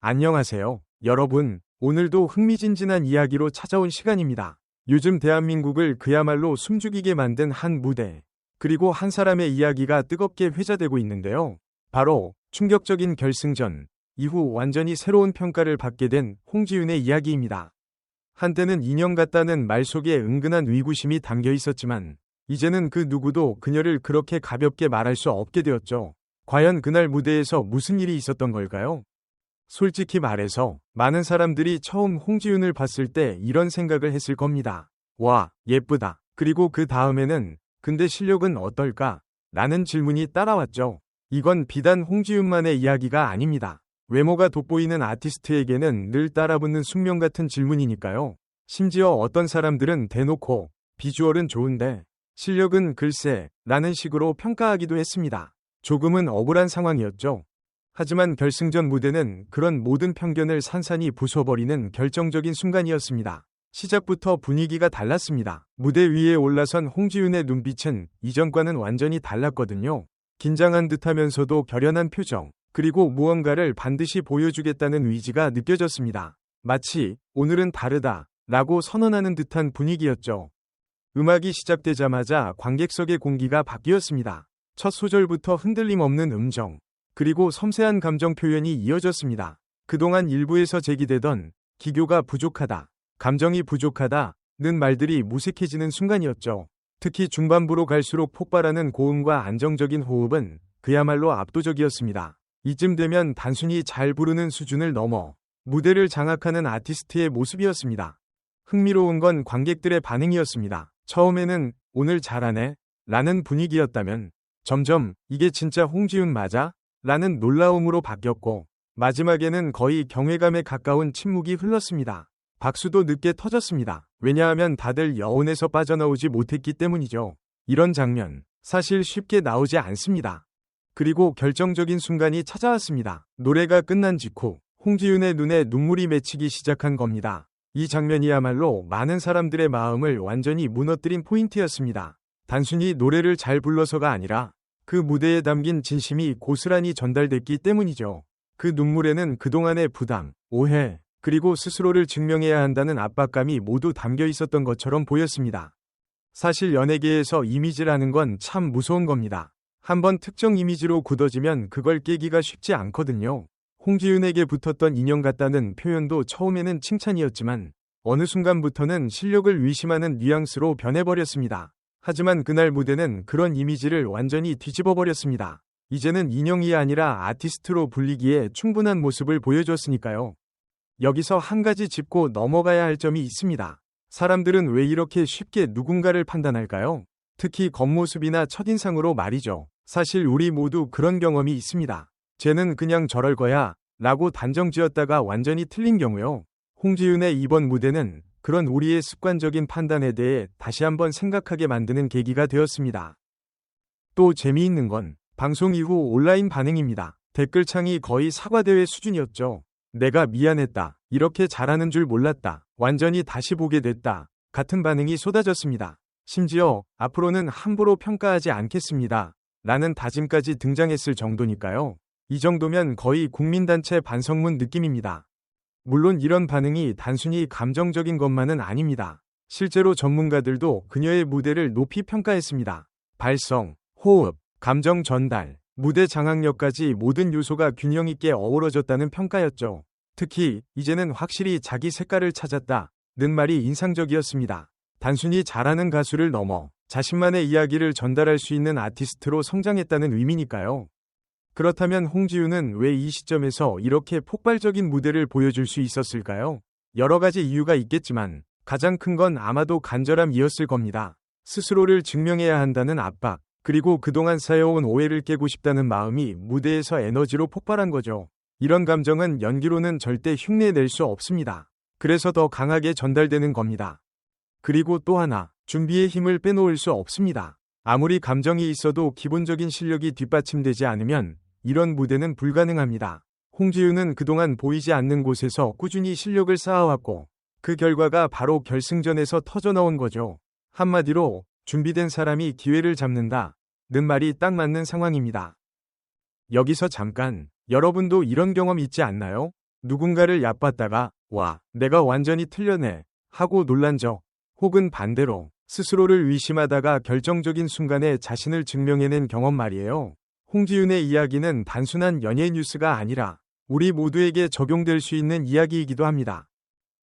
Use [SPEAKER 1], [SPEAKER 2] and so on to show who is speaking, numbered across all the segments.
[SPEAKER 1] 안녕하세요, 여러분. 오늘도 흥미진진한 이야기로 찾아온 시간입니다. 요즘 대한민국을 그야말로 숨죽이게 만든 한 무대, 그리고 한 사람의 이야기가 뜨겁게 회자되고 있는데요. 바로 충격적인 결승전 이후 완전히 새로운 평가를 받게 된 홍지윤의 이야기입니다. 한때는 인형 같다는 말 속에 은근한 의구심이 담겨 있었지만 이제는 그 누구도 그녀를 그렇게 가볍게 말할 수 없게 되었죠. 과연 그날 무대에서 무슨 일이 있었던 걸까요? 솔직히 말해서 많은 사람들이 처음 홍지윤을 봤을 때 이런 생각을 했을 겁니다. 와, 예쁘다. 그리고 그 다음에는 근데 실력은 어떨까? 라는 질문이 따라왔죠. 이건 비단 홍지윤만의 이야기가 아닙니다. 외모가 돋보이는 아티스트에게는 늘 따라붙는 숙명 같은 질문이니까요. 심지어 어떤 사람들은 대놓고 비주얼은 좋은데 실력은 글쎄 라는 식으로 평가하기도 했습니다. 조금은 억울한 상황이었죠. 하지만 결승전 무대는 그런 모든 편견을 산산이 부숴버리는 결정적인 순간이었습니다. 시작부터 분위기가 달랐습니다. 무대 위에 올라선 홍지윤의 눈빛은 이전과는 완전히 달랐거든요. 긴장한 듯하면서도 결연한 표정, 그리고 무언가를 반드시 보여주겠다는 의지가 느껴졌습니다. 마치 오늘은 다르다 라고 선언하는 듯한 분위기였죠. 음악이 시작되자마자 관객석의 공기가 바뀌었습니다. 첫 소절부터 흔들림 없는 음정, 그리고 섬세한 감정 표현이 이어졌습니다. 그동안 일부에서 제기되던 기교가 부족하다, 감정이 부족하다는 말들이 무색해지는 순간이었죠. 특히 중반부로 갈수록 폭발하는 고음과 안정적인 호흡은 그야말로 압도적이었습니다. 이쯤 되면 단순히 잘 부르는 수준을 넘어 무대를 장악하는 아티스트의 모습이었습니다. 흥미로운 건 관객들의 반응이었습니다. 처음에는 오늘 잘하네 라는 분위기였다면 점점 이게 진짜 홍지윤 맞아? 라는 놀라움으로 바뀌었고 마지막에는 거의 경외감에 가까운 침묵이 흘렀습니다. 박수도 늦게 터졌습니다. 왜냐하면 다들 여운에서 빠져나오지 못했기 때문이죠. 이런 장면 사실 쉽게 나오지 않습니다. 그리고 결정적인 순간이 찾아왔습니다. 노래가 끝난 직후 홍지윤의 눈에 눈물이 맺히기 시작한 겁니다. 이 장면이야말로 많은 사람들의 마음을 완전히 무너뜨린 포인트였습니다. 단순히 노래를 잘 불러서가 아니라 그 무대에 담긴 진심이 고스란히 전달됐기 때문이죠. 그 눈물에는 그동안의 부담, 오해, 그리고 스스로를 증명해야 한다는 압박감이 모두 담겨 있었던 것처럼 보였습니다. 사실 연예계에서 이미지라는 건 참 무서운 겁니다. 한번 특정 이미지로 굳어지면 그걸 깨기가 쉽지 않거든요. 홍지윤에게 붙었던 인형 같다는 표현도 처음에는 칭찬이었지만 어느 순간부터는 실력을 의심하는 뉘앙스로 변해버렸습니다. 하지만 그날 무대는 그런 이미지를 완전히 뒤집어버렸습니다. 이제는 인형이 아니라 아티스트로 불리기에 충분한 모습을 보여줬으니까요. 여기서 한 가지 짚고 넘어가야 할 점이 있습니다. 사람들은 왜 이렇게 쉽게 누군가를 판단할까요? 특히 겉모습이나 첫인상으로 말이죠. 사실 우리 모두 그런 경험이 있습니다. 쟤는 그냥 저럴 거야 라고 단정 지었다가 완전히 틀린 경우요. 홍지윤의 이번 무대는 그런 우리의 습관적인 판단에 대해 다시 한번 생각하게 만드는 계기가 되었습니다. 또 재미있는 건 방송 이후 온라인 반응입니다. 댓글창이 거의 사과대회 수준이었죠. 내가 미안했다. 이렇게 잘하는 줄 몰랐다. 완전히 다시 보게 됐다. 같은 반응이 쏟아졌습니다. 심지어 앞으로는 함부로 평가하지 않겠습니다. 라는 다짐까지 등장했을 정도니까요. 이 정도면 거의 국민단체 반성문 느낌입니다. 물론 이런 반응이 단순히 감정적인 것만은 아닙니다. 실제로 전문가들도 그녀의 무대를 높이 평가했습니다. 발성, 호흡, 감정 전달, 무대 장악력까지 모든 요소가 균형 있게 어우러졌다는 평가였죠. 특히 이제는 확실히 자기 색깔을 찾았다는 말이 인상적이었습니다. 단순히 잘하는 가수를 넘어 자신만의 이야기를 전달할 수 있는 아티스트로 성장했다는 의미니까요. 그렇다면 홍지윤은 왜 이 시점에서 이렇게 폭발적인 무대를 보여줄 수 있었을까요? 여러 가지 이유가 있겠지만 가장 큰 건 아마도 간절함이었을 겁니다. 스스로를 증명해야 한다는 압박, 그리고 그동안 쌓여온 오해를 깨고 싶다는 마음이 무대에서 에너지로 폭발한 거죠. 이런 감정은 연기로는 절대 흉내낼 수 없습니다. 그래서 더 강하게 전달되는 겁니다. 그리고 또 하나, 준비의 힘을 빼놓을 수 없습니다. 아무리 감정이 있어도 기본적인 실력이 뒷받침되지 않으면 이런 무대는 불가능합니다. 홍지윤은 그동안 보이지 않는 곳에서 꾸준히 실력을 쌓아왔고 그 결과가 바로 결승전에서 터져나온 거죠. 한마디로 준비된 사람이 기회를 잡는다는 말이 딱 맞는 상황입니다. 여기서 잠깐, 여러분도 이런 경험 있지 않나요? 누군가를 얕봤다가 와, 내가 완전히 틀렸네 하고 놀란 적, 혹은 반대로 스스로를 의심하다가 결정적인 순간에 자신을 증명해낸 경험 말이에요. 홍지윤의 이야기는 단순한 연예 뉴스가 아니라 우리 모두에게 적용될 수 있는 이야기이기도 합니다.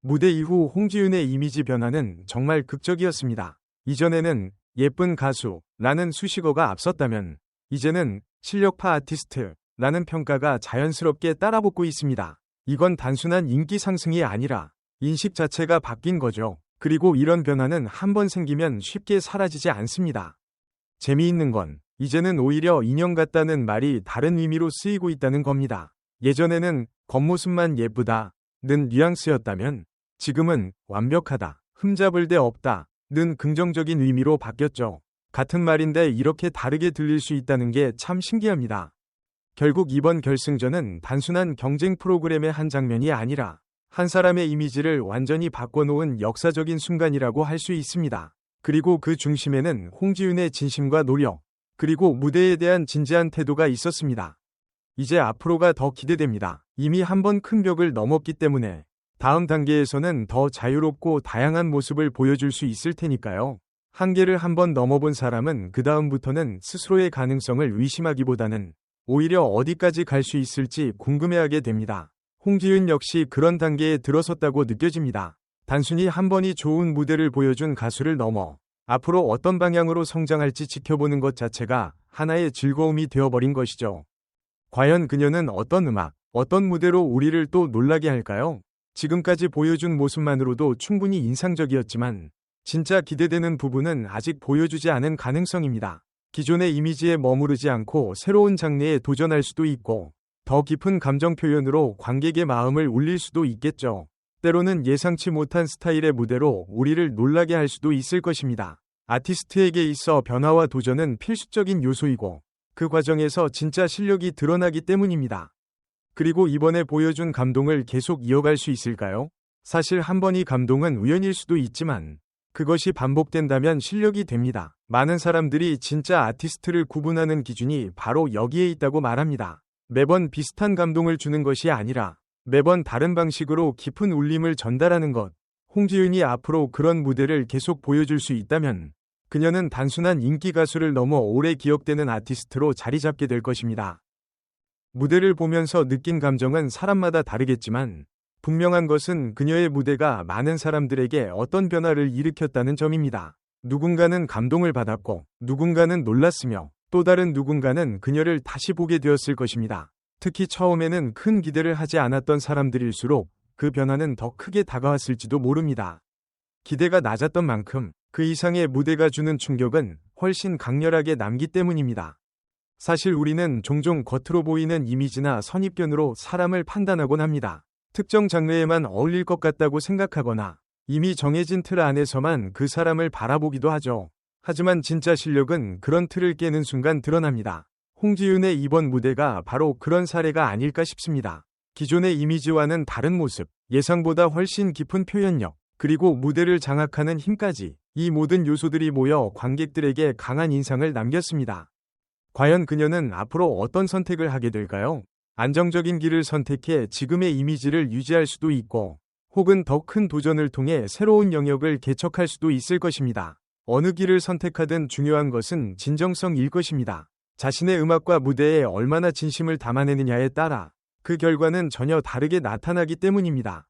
[SPEAKER 1] 무대 이후 홍지윤의 이미지 변화는 정말 극적이었습니다. 이전에는 예쁜 가수라는 수식어가 앞섰다면 이제는 실력파 아티스트라는 평가가 자연스럽게 따라붙고 있습니다. 이건 단순한 인기 상승이 아니라 인식 자체가 바뀐 거죠. 그리고 이런 변화는 한번 생기면 쉽게 사라지지 않습니다. 재미있는 건 이제는 오히려 인형 같다는 말이 다른 의미로 쓰이고 있다는 겁니다. 예전에는 겉모습만 예쁘다는 뉘앙스였다면 지금은 완벽하다, 흠잡을 데 없다는 긍정적인 의미로 바뀌었죠. 같은 말인데 이렇게 다르게 들릴 수 있다는 게 참 신기합니다. 결국 이번 결승전은 단순한 경쟁 프로그램의 한 장면이 아니라 한 사람의 이미지를 완전히 바꿔놓은 역사적인 순간이라고 할 수 있습니다. 그리고 그 중심에는 홍지윤의 진심과 노력, 그리고 무대에 대한 진지한 태도가 있었습니다. 이제 앞으로가 더 기대됩니다. 이미 한번 큰 벽을 넘었기 때문에 다음 단계에서는 더 자유롭고 다양한 모습을 보여줄 수 있을 테니까요. 한계를 한번 넘어본 사람은 그 다음부터는 스스로의 가능성을 의심하기보다는 오히려 어디까지 갈 수 있을지 궁금해하게 됩니다. 홍지윤 역시 그런 단계에 들어섰다고 느껴집니다. 단순히 한 번이 좋은 무대를 보여준 가수를 넘어 앞으로 어떤 방향으로 성장할지 지켜보는 것 자체가 하나의 즐거움이 되어버린 것이죠. 과연 그녀는 어떤 음악, 어떤 무대로 우리를 또 놀라게 할까요? 지금까지 보여준 모습만으로도 충분히 인상적이었지만 진짜 기대되는 부분은 아직 보여주지 않은 가능성입니다. 기존의 이미지에 머무르지 않고 새로운 장르에 도전할 수도 있고 더 깊은 감정 표현으로 관객의 마음을 울릴 수도 있겠죠. 때로는 예상치 못한 스타일의 무대로 우리를 놀라게 할 수도 있을 것입니다. 아티스트에게 있어 변화와 도전은 필수적인 요소이고 그 과정에서 진짜 실력이 드러나기 때문입니다. 그리고 이번에 보여준 감동을 계속 이어갈 수 있을까요? 사실 한 번의 감동은 우연일 수도 있지만 그것이 반복된다면 실력이 됩니다. 많은 사람들이 진짜 아티스트를 구분하는 기준이 바로 여기에 있다고 말합니다. 매번 비슷한 감동을 주는 것이 아니라 매번 다른 방식으로 깊은 울림을 전달하는 것. 홍지윤이 앞으로 그런 무대를 계속 보여줄 수 있다면 그녀는 단순한 인기 가수를 넘어 오래 기억되는 아티스트로 자리 잡게 될 것입니다. 무대를 보면서 느낀 감정은 사람마다 다르겠지만 분명한 것은 그녀의 무대가 많은 사람들에게 어떤 변화를 일으켰다는 점입니다. 누군가는 감동을 받았고 누군가는 놀랐으며 또 다른 누군가는 그녀를 다시 보게 되었을 것입니다. 특히 처음에는 큰 기대를 하지 않았던 사람들일수록 그 변화는 더 크게 다가왔을지도 모릅니다. 기대가 낮았던 만큼 그 이상의 무대가 주는 충격은 훨씬 강렬하게 남기 때문입니다. 사실 우리는 종종 겉으로 보이는 이미지나 선입견으로 사람을 판단하곤 합니다. 특정 장르에만 어울릴 것 같다고 생각하거나 이미 정해진 틀 안에서만 그 사람을 바라보기도 하죠. 하지만 진짜 실력은 그런 틀을 깨는 순간 드러납니다. 홍지윤의 이번 무대가 바로 그런 사례가 아닐까 싶습니다. 기존의 이미지와는 다른 모습, 예상보다 훨씬 깊은 표현력, 그리고 무대를 장악하는 힘까지 이 모든 요소들이 모여 관객들에게 강한 인상을 남겼습니다. 과연 그녀는 앞으로 어떤 선택을 하게 될까요? 안정적인 길을 선택해 지금의 이미지를 유지할 수도 있고 혹은 더 큰 도전을 통해 새로운 영역을 개척할 수도 있을 것입니다. 어느 길을 선택하든 중요한 것은 진정성일 것입니다. 자신의 음악과 무대에 얼마나 진심을 담아내느냐에 따라 그 결과는 전혀 다르게 나타나기 때문입니다.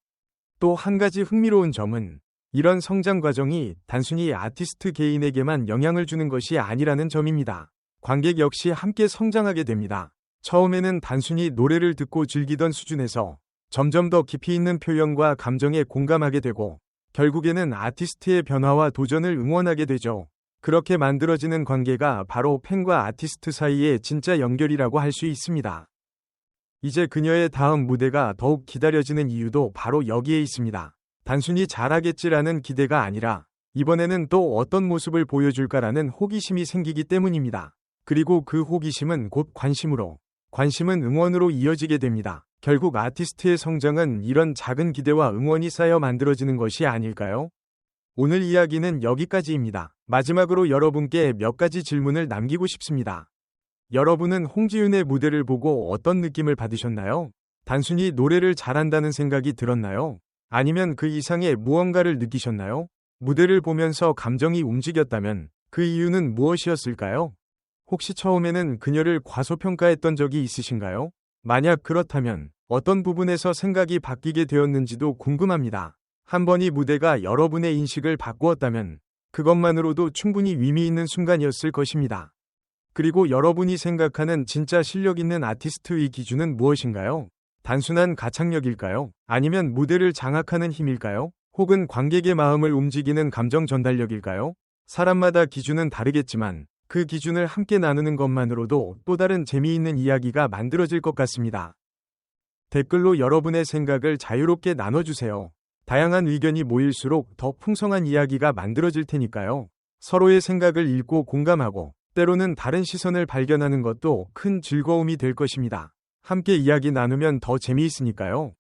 [SPEAKER 1] 또 한 가지 흥미로운 점은 이런 성장 과정이 단순히 아티스트 개인에게만 영향을 주는 것이 아니라는 점입니다. 관객 역시 함께 성장하게 됩니다. 처음에는 단순히 노래를 듣고 즐기던 수준에서 점점 더 깊이 있는 표현과 감정에 공감하게 되고 결국에는 아티스트의 변화와 도전을 응원하게 되죠. 그렇게 만들어지는 관계가 바로 팬과 아티스트 사이의 진짜 연결이라고 할 수 있습니다. 이제 그녀의 다음 무대가 더욱 기다려지는 이유도 바로 여기에 있습니다. 단순히 잘하겠지라는 기대가 아니라 이번에는 또 어떤 모습을 보여줄까라는 호기심이 생기기 때문입니다. 그리고 그 호기심은 곧 관심으로, 관심은 응원으로 이어지게 됩니다. 결국 아티스트의 성장은 이런 작은 기대와 응원이 쌓여 만들어지는 것이 아닐까요? 오늘 이야기는 여기까지입니다. 마지막으로 여러분께 몇 가지 질문을 남기고 싶습니다. 여러분은 홍지윤의 무대를 보고 어떤 느낌을 받으셨나요? 단순히 노래를 잘한다는 생각이 들었나요? 아니면 그 이상의 무언가를 느끼셨나요? 무대를 보면서 감정이 움직였다면 그 이유는 무엇이었을까요? 혹시 처음에는 그녀를 과소평가했던 적이 있으신가요? 만약 그렇다면 어떤 부분에서 생각이 바뀌게 되었는지도 궁금합니다. 한 번이 무대가 여러분의 인식을 바꾸었다면 그것만으로도 충분히 의미 있는 순간이었을 것입니다. 그리고 여러분이 생각하는 진짜 실력 있는 아티스트의 기준은 무엇인가요? 단순한 가창력일까요? 아니면 무대를 장악하는 힘일까요? 혹은 관객의 마음을 움직이는 감정 전달력일까요? 사람마다 기준은 다르겠지만 그 기준을 함께 나누는 것만으로도 또 다른 재미있는 이야기가 만들어질 것 같습니다. 댓글로 여러분의 생각을 자유롭게 나눠주세요. 다양한 의견이 모일수록 더 풍성한 이야기가 만들어질 테니까요. 서로의 생각을 읽고 공감하고 때로는 다른 시선을 발견하는 것도 큰 즐거움이 될 것입니다. 함께 이야기 나누면 더 재미있으니까요.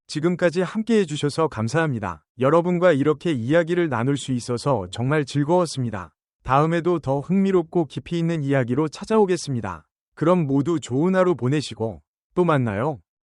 [SPEAKER 1] 지금까지 함께 해주셔서 감사합니다. 여러분과 이렇게 이야기를 나눌 수 있어서 정말 즐거웠습니다. 다음에도 더 흥미롭고 깊이 있는 이야기로 찾아오겠습니다. 그럼 모두 좋은 하루 보내시고 또 만나요.